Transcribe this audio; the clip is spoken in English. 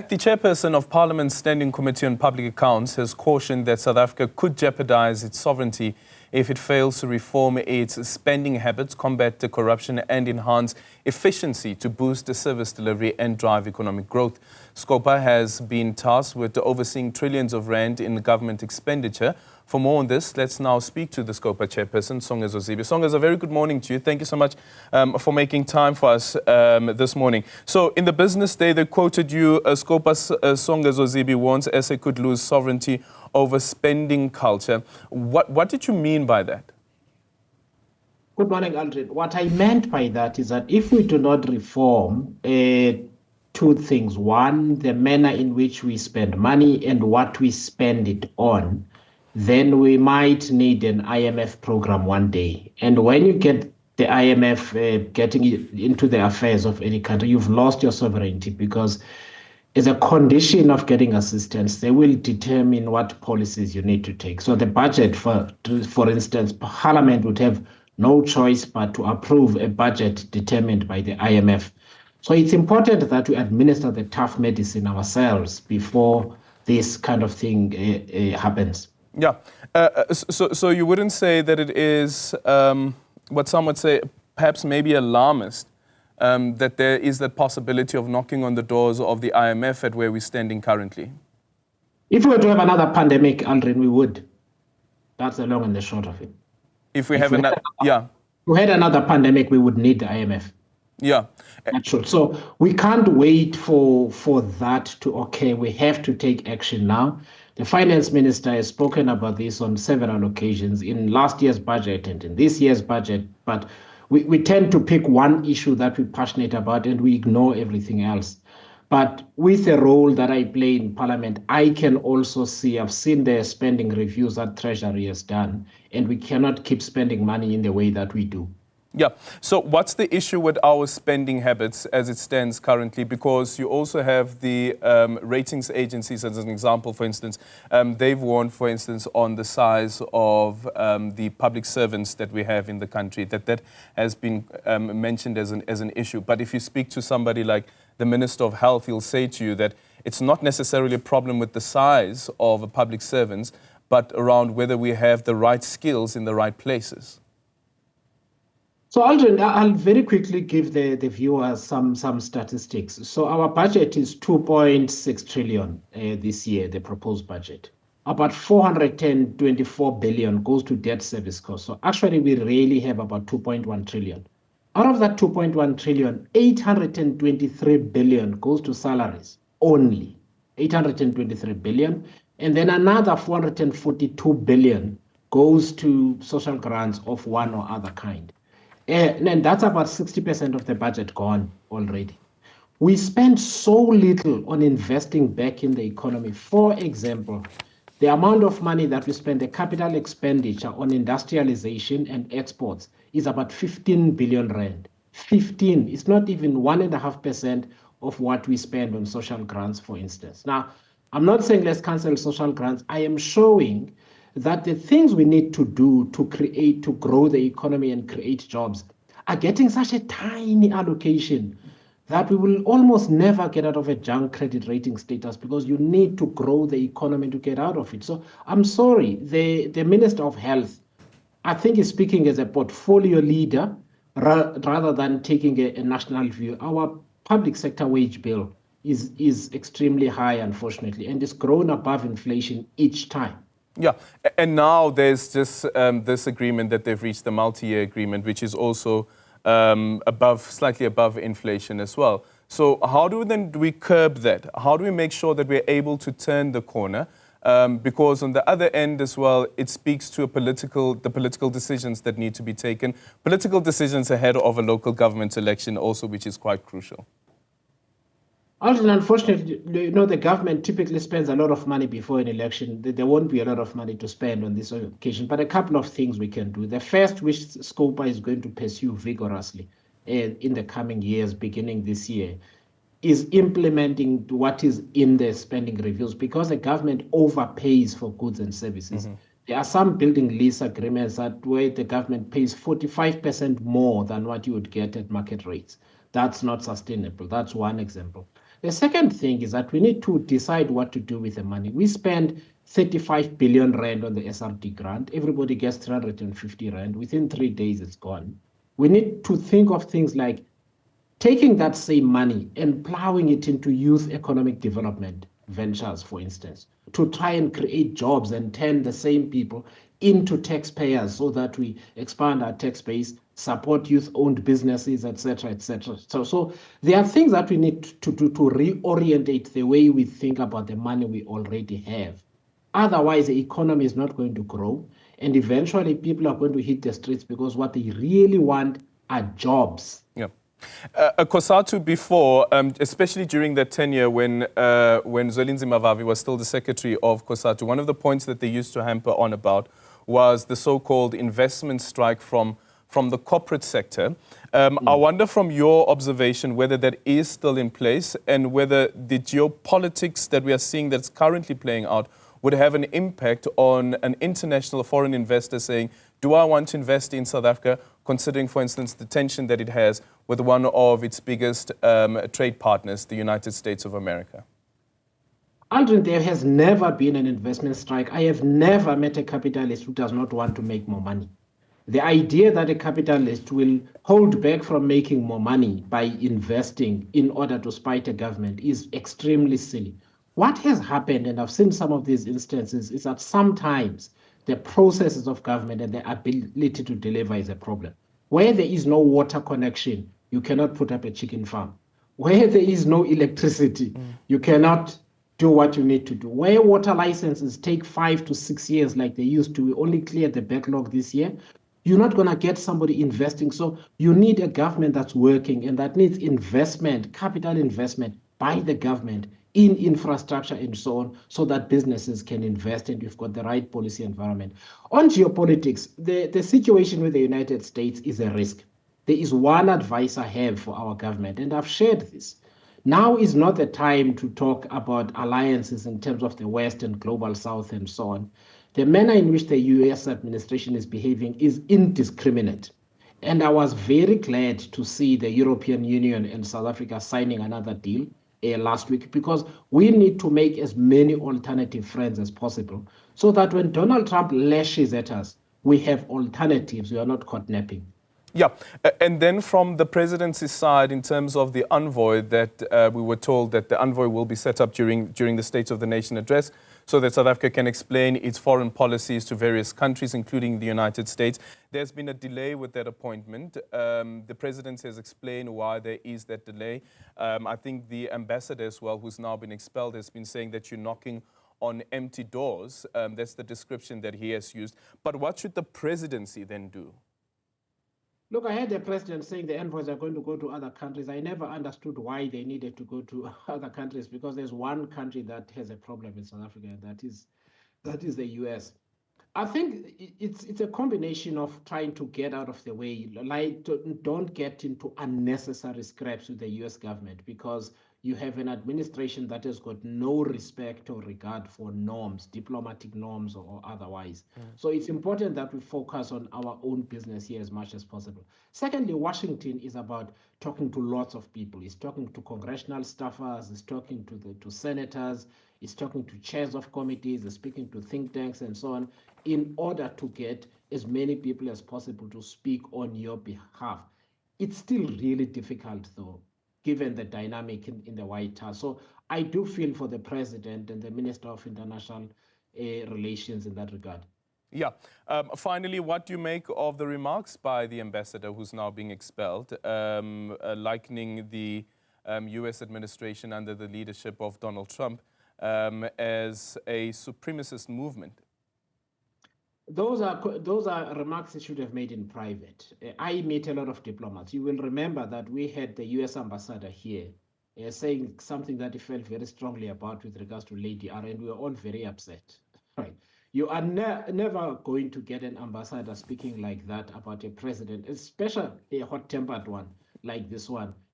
The chairperson of Parliament's Standing Committee on Public Accounts has cautioned that South Africa could jeopardize its sovereignty if it fails to reform its spending habits, combat the corruption and enhance efficiency to boost the service delivery and drive economic growth. SCOPA has been tasked with overseeing trillions of rand in government expenditure. For more on this, let's now speak to the SCOPA chairperson, Songezo Zibi. Songezo, a very good morning to you. Thank you so much for making time for us this morning. So in the business day, they quoted you, SCOPA's Songezo Zibi warns SA could lose sovereignty over spending culture. What did you mean by that? Good morning, Aldrin. What I meant by that is that if we do not reform two things, one, the manner in which we spend money and what we spend it on, then we might need an IMF program one day. And when you get the IMF getting into the affairs of any country, you've lost your sovereignty, because as a condition of getting assistance, they will determine what policies you need to take. So the budget, for instance, Parliament would have no choice but to approve a budget determined by the IMF. So it's important that we administer the tough medicine ourselves before this kind of thing happens. Yeah. So you wouldn't say that it is what some would say perhaps maybe alarmist, that there is that possibility of knocking on the doors of the IMF at where we're standing currently? If we were to have another pandemic, Aldrin, we would. That's the long and the short of it. If we have another, yeah. If we had another pandemic, we would need the IMF. Yeah. Natural. So we can't wait for that to occur. We have to take action now. The finance minister has spoken about this on several occasions in last year's budget and in this year's budget, but we tend to pick one issue that we're passionate about and we ignore everything else. But with the role that I play in Parliament, I can also see, I've seen the spending reviews that Treasury has done, and we cannot keep spending money in the way that we do. Yeah. So what's the issue with our spending habits as it stands currently? Because you also have the ratings agencies, as an example, for instance. They've warned, for instance, on the size of the public servants that we have in the country, that has been mentioned as an issue. But if you speak to somebody like the Minister of Health, he'll say to you that it's not necessarily a problem with the size of public servants, but around whether we have the right skills in the right places. So, Aldrin, I'll very quickly give the viewers some statistics. So our budget is 2.6 trillion this year, the proposed budget. About 424 billion goes to debt service costs. So actually, we really have about 2.1 trillion. Out of that 2.1 trillion, 823 billion goes to salaries only, 823 billion. And then another 442 billion goes to social grants of one or other kind. And that's about 60% of the budget gone already. We spend so little on investing back in the economy. For example, the amount of money that we spend, the capital expenditure on industrialization and exports is about 15 billion rand. 15, it's not even 1.5% of what we spend on social grants, for instance. Now, I'm not saying let's cancel social grants. I am showing that the things we need to do to grow the economy and create jobs are getting such a tiny allocation that we will almost never get out of a junk credit rating status, because you need to grow the economy to get out of it. So I'm sorry, the Minister of Health, I think, is speaking as a portfolio leader rather than taking a national view. Our public sector wage bill is extremely high, unfortunately, and it's grown above inflation each time. Yeah, and now there's just this agreement that they've reached, the multi-year agreement, which is also slightly above inflation as well. So how do we curb that? How do we make sure that we're able to turn the corner? Because on the other end as well, it speaks to the political decisions that need to be taken, political decisions ahead of a local government election also, which is quite crucial. Unfortunately, the government typically spends a lot of money before an election. There won't be a lot of money to spend on this occasion, but a couple of things we can do. The first, which SCOPA is going to pursue vigorously in the coming years, beginning this year, is implementing what is in the spending reviews, because the government overpays for goods and services. Mm-hmm. There are some building lease agreements where the government pays 45% more than what you would get at market rates. That's not sustainable. That's one example. The second thing is that we need to decide what to do with the money. We spend 35 billion rand on the SRD grant. Everybody gets 350 rand. Within 3 days, it's gone. We need to think of things like taking that same money and plowing it into youth economic development ventures, for instance, to try and create jobs and turn the same people into taxpayers so that we expand our tax base, support youth-owned businesses, etc., etc. So there are things that we need to do to reorientate the way we think about the money we already have. Otherwise, the economy is not going to grow, and eventually people are going to hit the streets because what they really want are jobs. Yeah. COSATU before, especially during that tenure when Zwelinzima Mavavi was still the secretary of COSATU, one of the points that they used to hamper on about was the so-called investment strike from the corporate sector. I wonder from your observation whether that is still in place and whether the geopolitics that we are seeing that's currently playing out would have an impact on an international foreign investor saying, do I want to invest in South Africa, considering, for instance, the tension that it has with one of its biggest trade partners, the United States of America? Aldrin, there has never been an investment strike. I have never met a capitalist who does not want to make more money. The idea that a capitalist will hold back from making more money by investing in order to spite a government is extremely silly. What has happened, and I've seen some of these instances, is that sometimes the processes of government and the ability to deliver is a problem. Where there is no water connection, you cannot put up a chicken farm. Where there is no electricity, you cannot do what you need to do. Where water licenses take 5 to 6 years like they used to, we only cleared the backlog this year. You're not going to get somebody investing. So you need a government that's working, and that needs investment, capital investment by the government in infrastructure and so on, so that businesses can invest and you've got the right policy environment. On geopolitics, the situation with the United States is a risk. There is one advice I have for our government, and I've shared this. Now is not the time to talk about alliances in terms of the West and global South and so on. The manner in which the US administration is behaving is indiscriminate. And I was very glad to see the European Union and South Africa signing another deal last week, because we need to make as many alternative friends as possible so that when Donald Trump lashes at us, we have alternatives. We are not caught napping. Yeah, and then from the presidency's side, in terms of the envoy, that we were told that the envoy will be set up during the State of the Nation address so that South Africa can explain its foreign policies to various countries, including the United States. There's been a delay with that appointment. The president has explained why there is that delay. I think the ambassador as well, who's now been expelled, has been saying that you're knocking on empty doors. That's the description that he has used. But what should the presidency then do? Look, I heard the president saying the envoys are going to go to other countries. I never understood why they needed to go to other countries, because there's one country that has a problem in South Africa, and that is the US. I think it's a combination of trying to get out of the way, like don't get into unnecessary scraps with the US government, because you have an administration that has got no respect or regard for norms, diplomatic norms or otherwise. So it's important that we focus on our own business here as much as possible. Secondly, Washington is about talking to lots of people. It's talking to congressional staffers, it's talking to senators, it's talking to chairs of committees, it's speaking to think tanks and so on, in order to get as many people as possible to speak on your behalf. It's still really difficult, though, given the dynamic in the White House. So I do feel for the president and the Minister of International Relations in that regard. Yeah. Finally, what do you make of the remarks by the ambassador who's now being expelled, likening the US administration under the leadership of Donald Trump as a supremacist movement? Those are remarks he should have made in private. I meet a lot of diplomats. You will remember that we had the US ambassador here saying something that he felt very strongly about with regards to Lady R, and we were all very upset. Right? You are never going to get an ambassador speaking like that about a president, especially a hot-tempered one like this one.